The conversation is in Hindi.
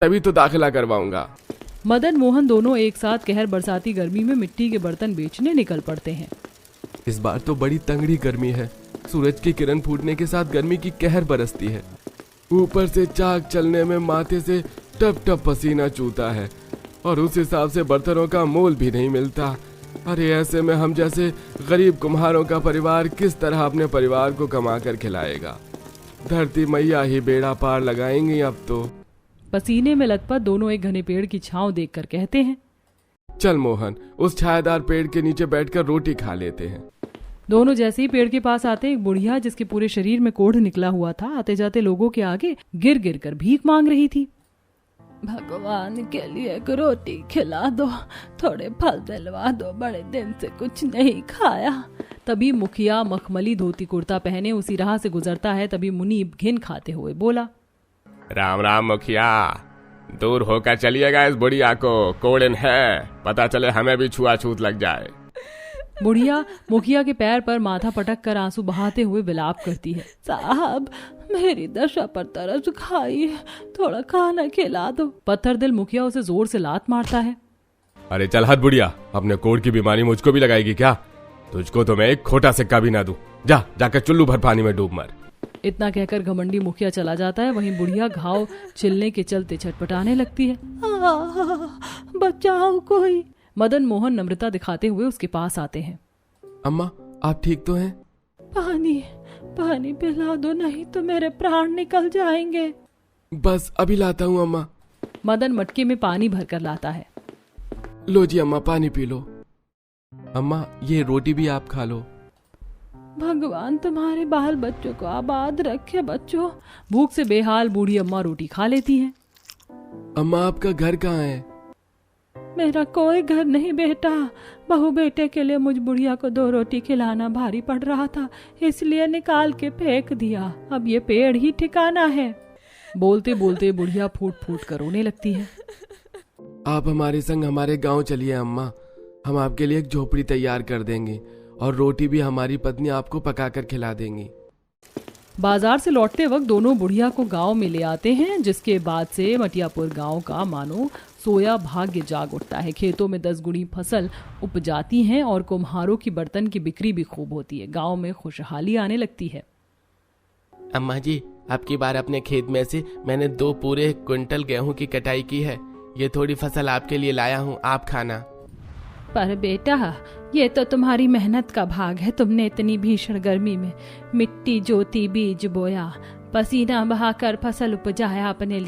तभी तो दाखिला करवाऊंगा। मदन मोहन दोनों एक साथ कहर बरसाती गर्मी में मिट्टी के बर्तन बेचने निकल पड़ते हैं। इस बार तो बड़ी तंगड़ी गर्मी है। सूरज की किरण फूटने के साथ गर्मी की कहर बरसती है। ऊपर से चाक चलने में माथे से टप टप पसीना चूता है और उस हिसाब से बर्तनों का मोल भी नहीं मिलता। अरे ऐसे में हम जैसे गरीब कुम्हारों का परिवार किस तरह अपने परिवार को कमा कर खिलाएगा। धरती मैया ही बेड़ा पार लगाएंगी अब तो। पसीने में लथपथ दोनों एक घने पेड़ की छांव देखकर कहते हैं, चल मोहन, उस छायादार पेड़ के नीचे बैठकर रोटी खा लेते हैं। दोनों जैसे ही पेड़ के पास आते, एक बुढ़िया जिसके पूरे शरीर में कोढ़ निकला हुआ था, आते जाते लोगों के आगे गिर गिर कर भीख मांग रही थी। भगवान के लिए एक रोटी खिला दो, थोड़े फल दिलवा दो, बड़े दिन से कुछ नहीं खाया। तभी मुखिया मखमली धोती कुर्ता पहने उसी राह से गुजरता है। तभी मुनीब घिन खाते हुए बोला, राम राम मुखिया, दूर होकर चलिएगा इस बुढ़िया को, कोड़न है, पता चले हमें भी छुआछूत लग जाए। बुढ़िया मुखिया के पैर पर माथा पटक कर आंसू बहाते हुए विलाप करती है, साहब मेरी दशा पर तरस खाई, थोड़ा खाना खिला दो। पत्थर दिल मुखिया उसे जोर से लात मारता है। अरे चल हट बुढ़िया, अपने कोढ़ की बीमारी मुझको भी लगाएगी क्या? तुझको तो मैं एक खोटा सिक्का भी ना दूं। जाकर चुल्लू भर पानी में डूब मर। इतना कहकर घमंडी मुखिया चला जाता है। वहीं बुढ़िया घाव छिलने के चलते छटपटाने लगती है। बचाओ कोई। मदन मोहन नम्रता दिखाते हुए उसके पास आते हैं। अम्मा, आप ठीक तो हैं? पानी पिला दो, नहीं तो मेरे प्राण निकल जाएंगे। बस अभी लाता हूँ अम्मा। मदन मटके में पानी भरकर लाता है। लो जी अम्मा, पानी पी लो। अम्मा, ये रोटी भी आप खा लो। भगवान तुम्हारे बाल बच्चों को आबाद रखे। बच्चों, भूख से बेहाल बूढ़ी अम्मा रोटी खा लेती हैं। अम्मा, आपका घर कहाँ है? मेरा कोई घर नहीं बेटा, बहू बेटे के लिए मुझ बुढ़िया को 2 रोटी खिलाना भारी पड़ रहा था, इसलिए निकाल के फेंक दिया। अब ये पेड़ ही ठिकाना है। बोलते बोलते बुढ़िया फूट फूट कर रोने लगती है। आप हमारे संग हमारे गांव चलिए अम्मा, हम आपके लिए एक झोपड़ी तैयार कर देंगे और रोटी भी हमारी पत्नी आपको पकाकर खिला देंगी। बाजार से लौटते वक्त दोनों बुढ़िया को गांव में ले आते हैं, जिसके बाद से मटियापुर गांव का मानो सोया भाग्य जाग उठता है। खेतों में 10 गुनी फसल उपजाती हैं और कुम्हारों की बर्तन की बिक्री भी खूब होती है। गांव में खुशहाली आने लगती है। अम्मा जी, आपकी बार अपने खेत में से मैंने 2 पूरे क्विंटल गेहूं की कटाई की है। ये थोड़ी फसल आपके लिए लाया हूँ, आप खाना। पर बेटा, ये तो तुम्हारी मेहनत का भाग है। तुमने इतनी भीषण गर्मी में मिट्टी जोती, बीज बोया, पसीना बहाकर फसल उपजाया अपने लिए।